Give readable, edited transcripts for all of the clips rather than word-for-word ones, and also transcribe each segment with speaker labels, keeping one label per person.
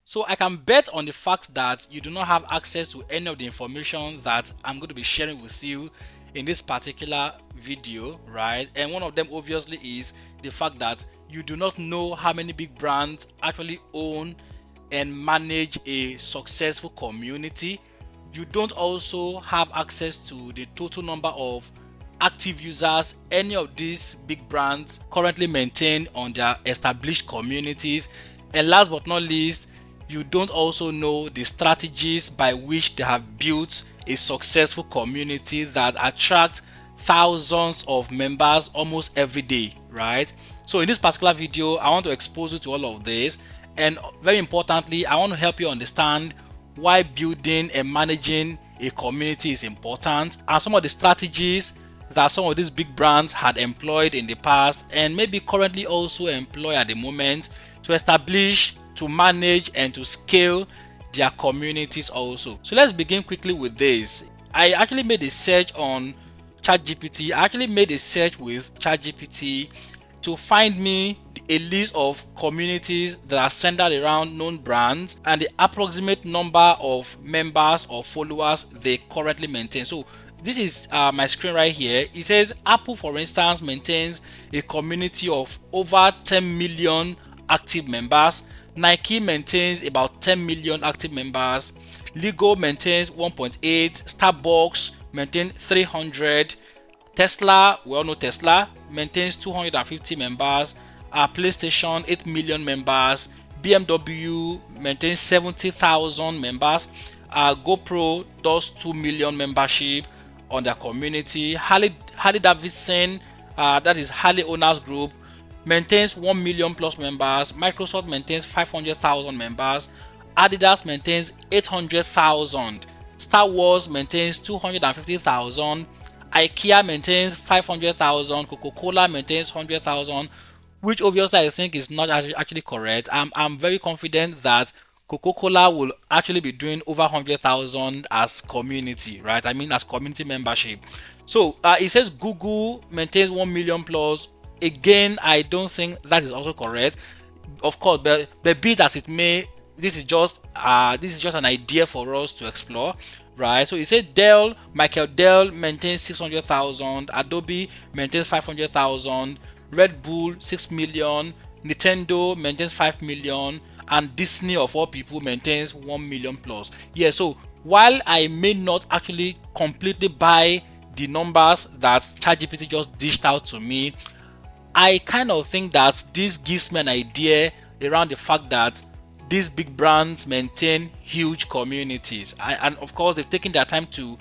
Speaker 1: So I can bet on the fact that you do not have access to any of the information that I'm going to be sharing with you in this particular video, right? And one of them obviously is the fact that you do not know how many big brands actually own and manage a successful community. You don't also have access to the total number of active users any of these big brands currently maintain on their established communities. And last but not least, you don't also know the strategies by which they have built a successful community that attracts thousands of members almost every day, right? So in this particular video, I want to expose you to all of this, and very importantly, I want to help you understand why building and managing a community is important, and some of the strategies that some of these big brands had employed in the past and maybe currently also employ at the moment to establish, to manage, and to scale their communities also. So let's begin quickly with this. I actually made a search on ChatGPT. I actually made a search with ChatGPT to find me a list of communities that are centered around known brands and the approximate number of members or followers they currently maintain. So this is my screen right here. It says Apple, for instance, maintains a community of over 10 million active members. Nike maintains about 10 million active members. Lego maintains 1.8. Starbucks maintains 300. Tesla, we all know Tesla, maintains 250 members. PlayStation, 8 million members. BMW maintains 70,000 members. GoPro does 2 million membership on their community. Harley Davidson, that is Harley Owners Group, maintains 1 million plus members. Microsoft maintains 500,000 members. Adidas maintains 800,000. Star Wars maintains 250,000. IKEA maintains 500,000. Coca-Cola maintains 100,000, which obviously I think is not actually correct. I'm very confident that Coca-Cola will actually be doing over 100,000 as community, right? I mean, as community membership. So it says Google maintains 1 million plus. Again, I don't think that is also correct. Of course, but be it as it may, this is just an idea for us to explore, right? So it said Dell, Michael Dell maintains 600,000, Adobe maintains 500,000, Red Bull 6 million, Nintendo maintains 5 million, and Disney of all people maintains 1 million plus. Yeah, so while I may not actually completely buy the numbers that ChatGPT just dished out to me, I kind of think that this gives me an idea around the fact that these big brands maintain huge communities. And of course, they've taken their time to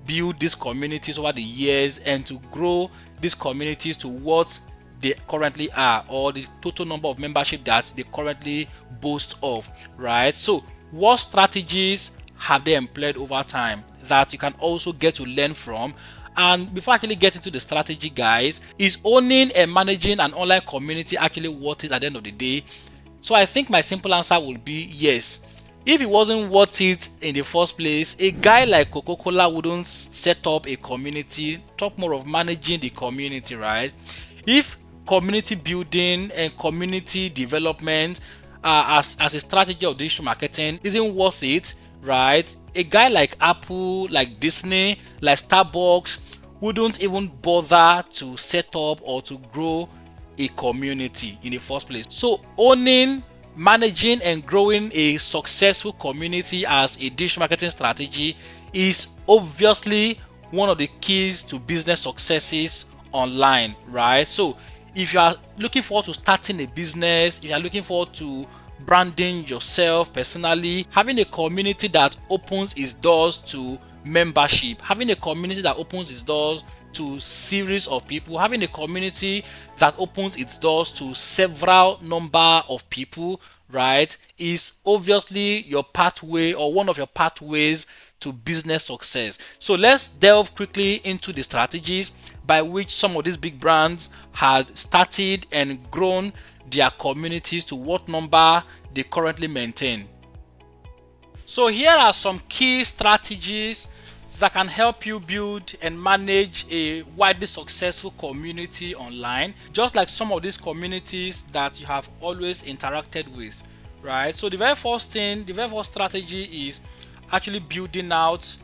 Speaker 1: build these communities over the years and to grow these communities to what they currently are, or the total number of membership that they currently boast of, right? So what strategies have they employed over time that you can also get to learn from? And before I actually get into the strategy, guys, is owning and managing an online community actually worth it at the end of the day? So I think my simple answer would be yes. If it wasn't worth it in the first place, a guy like Coca-Cola wouldn't set up a community, talk more of managing the community, right? If community building and community development as a strategy of digital marketing isn't worth it, right? A guy like Apple, like Disney, like Starbucks wouldn't even bother to set up or to grow a community in the first place. So owning, managing, and growing a successful community as a digital marketing strategy is obviously one of the keys to business successes online, right? So if you are looking forward to starting a business, if you are looking forward to branding yourself personally, having a community that opens its doors to membership, having a community that opens its doors to series of people, having a community that opens its doors to several number of people, right, is obviously your pathway or one of your pathways to business success. So let's delve quickly into the strategies by which some of these big brands had started and grown their communities to what number they currently maintain. So here are some key strategies that can help you build and manage a widely successful community online, just like some of these communities that you have always interacted with. right? So the very first thing, the very first strategy is actually building out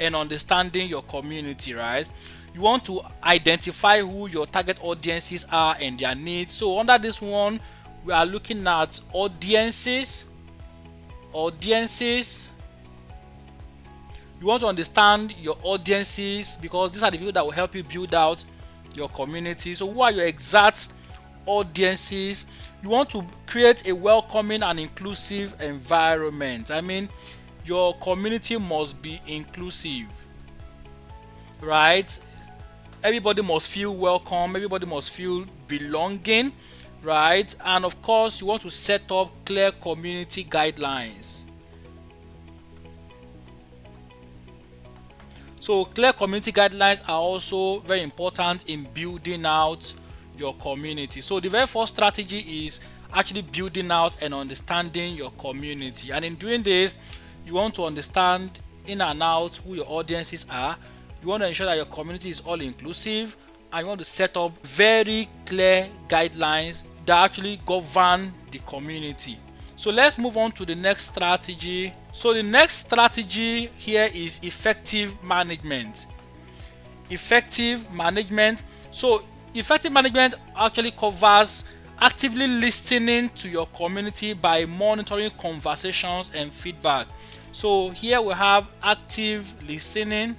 Speaker 1: and understanding your community, right? You want to identify who your target audiences are and their needs. So under this one, we are looking at audiences. You want to understand your audiences because these are the people that will help you build out your community. So who are your exact audiences? You want to create a welcoming and inclusive environment. I mean, your community must be inclusive, right? Everybody must feel welcome, everybody must feel belonging, right? And of course, you want to set up clear community guidelines. So clear community guidelines are also very important in building out your community. So the very first strategy is actually building out and understanding your community. And in doing this, you want to understand in and out who your audiences are. You want to ensure that your community is all inclusive, and you want to set up very clear guidelines that actually govern the community. So let's move on to the next strategy. So the next strategy here is effective management. Effective management. So effective management actually covers actively listening to your community by monitoring conversations and feedback. So here we have active listening.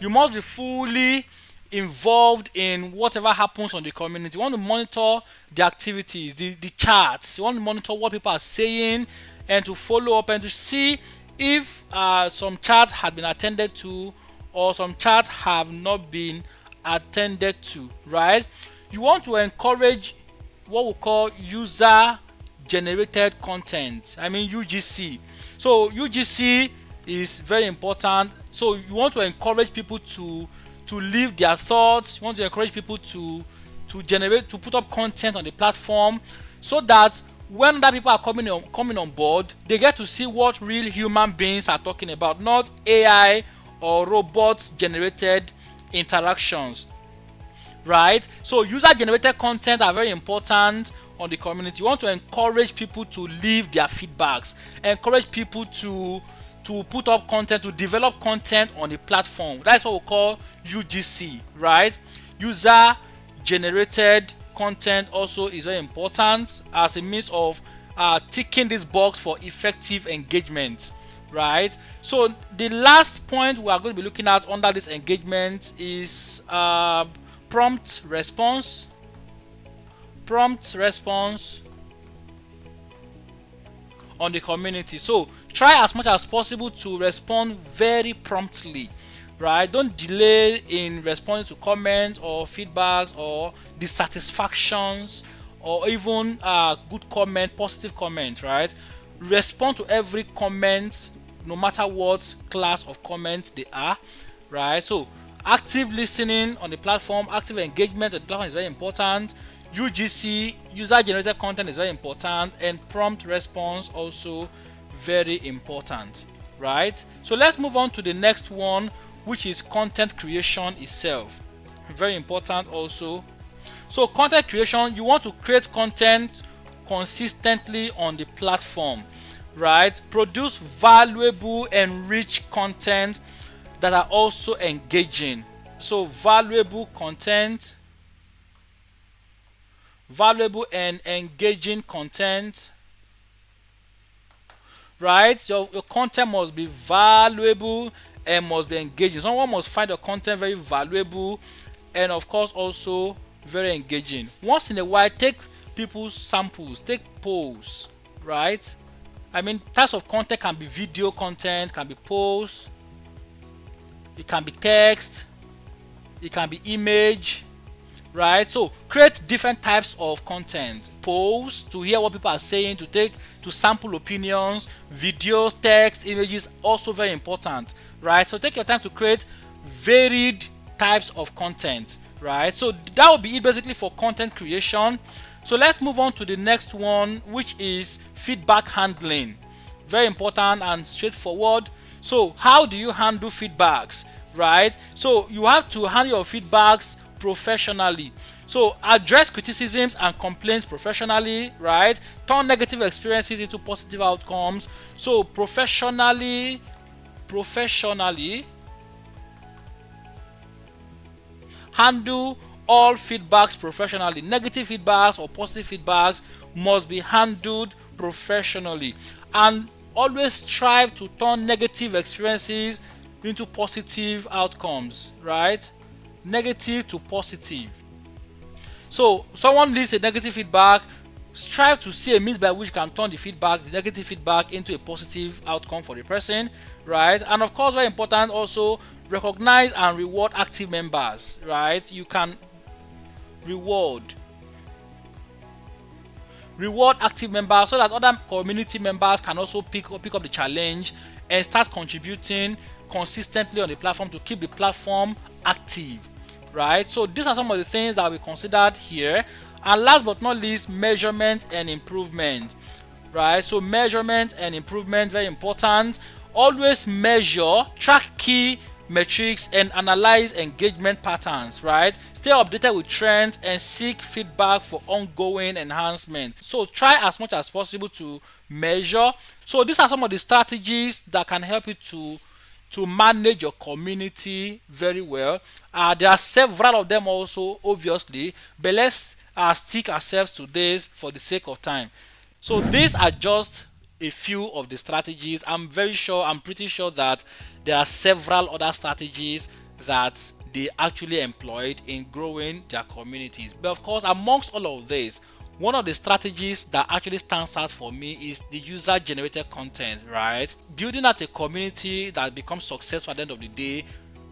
Speaker 1: You must be fully involved in whatever happens on the community. You want to monitor the activities, the charts. You want to monitor what people are saying and to follow up and to see if some charts had been attended to or some charts have not been attended to, right? You want to encourage what we call user generated content. I mean UGC. So UGC is very important. So you want to encourage people to leave their thoughts. You want to encourage people to put up content on the platform, so that when other people are coming on board, they get to see what real human beings are talking about, not AI or robot generated interactions, right? So user generated content are very important on the community. You want to encourage people to leave their feedbacks, encourage people to put up content, to develop content on the platform. That's what we call UGC, right? User generated content also is very important as a means of ticking this box for effective engagement, right? So the last point we are going to be looking at under this engagement is prompt response on the community. So try as much as possible to respond very promptly, right? Don't delay in responding to comments or feedbacks or dissatisfactions or even good comment, positive comments, right? Respond to every comment, no matter what class of comments they are, right? So active listening on the platform, active engagement on the platform is very important. UGC, user generated content, is very important, and prompt response also very important, right? So let's move on to the next one, which is content creation itself. Very important also. So content creation, you want to create content consistently on the platform, right? Produce valuable and rich content that are also engaging. So valuable and engaging content, right? Your content must be valuable and must be engaging. Someone must find your content very valuable and of course also very engaging. Once in a while, take people's samples, take polls, right? I mean, types of content can be video content, can be polls, it can be text, it can be image, right? So create different types of content. Polls to hear what people are saying, to sample opinions, videos, text, images, also very important, right? So take your time to create varied types of content, right? So that will be it basically for content creation. So let's move on to the next one, which is feedback handling. Very important and straightforward. So how do you handle feedbacks? right? So you have to handle your feedbacks professionally. So address criticisms and complaints professionally, right? Turn negative experiences into positive outcomes. So professionally handle all feedbacks professionally. Negative feedbacks or positive feedbacks must be handled professionally, and always strive to turn negative experiences into positive outcomes, right? Negative to positive. So someone leaves a negative feedback, strive to see a means by which you can turn the negative feedback into a positive outcome for the person, right? And of course, very important also, recognize and reward active members, right? You can reward active members so that other community members can also pick up the challenge and start contributing consistently on the platform to keep the platform active, right? So these are some of the things that we considered here. And last but not least, measurement and improvement, right? So measurement and improvement, very important. Always measure, track key metrics and analyze engagement patterns, right? Stay updated with trends and seek feedback for ongoing enhancement. So try as much as possible to measure. So these are some of the strategies that can help you to manage your community very well. There are several of them also, obviously, but let's stick ourselves to this for the sake of time. So these are just a few of the strategies. I'm pretty sure that there are several other strategies that they actually employed in growing their communities. But of course, amongst all of this, one of the strategies that actually stands out for me is the user generated content, right? Building out a community that becomes successful at the end of the day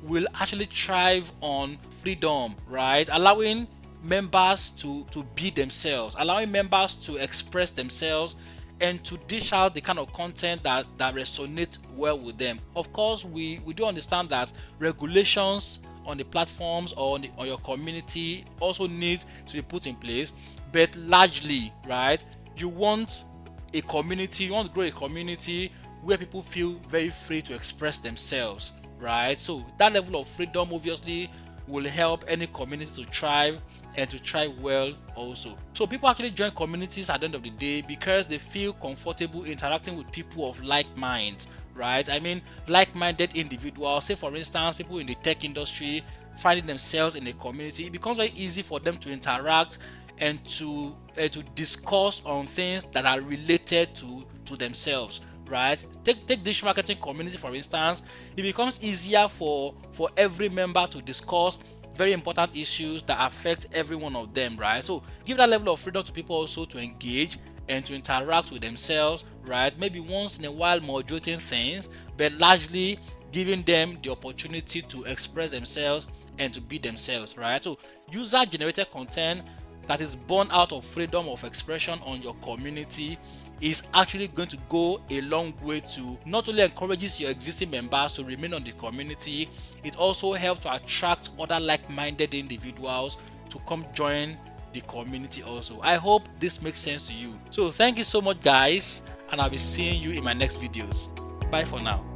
Speaker 1: will actually thrive on freedom, right? Allowing members to be themselves, allowing members to express themselves and to dish out the kind of content that resonates well with them. Of course, we do understand that regulations on the platforms or on your community also needs to be put in place, but largely, right, you want to grow a community where people feel very free to express themselves, right? So that level of freedom obviously will help any community to thrive and to thrive well also. So people actually join communities at the end of the day because they feel comfortable interacting with people of like minds, right? I mean, like-minded individuals. Say for instance, people in the tech industry finding themselves in a community, it becomes very easy for them to interact and to discuss on things that are related to themselves, right? Take digital marketing community for instance. It becomes easier for every member to discuss very important issues that affect every one of them, right? So give that level of freedom to people also to engage and to interact with themselves, right? Maybe once in a while moderating things, but largely giving them the opportunity to express themselves and to be themselves, right? So user generated content that is born out of freedom of expression on your community is actually going to go a long way to not only encourages your existing members to remain on the community, it also helps to attract other like-minded individuals to come join the community also. I hope this makes sense to you. So thank you so much guys, and I'll be seeing you in my next videos. Bye for now.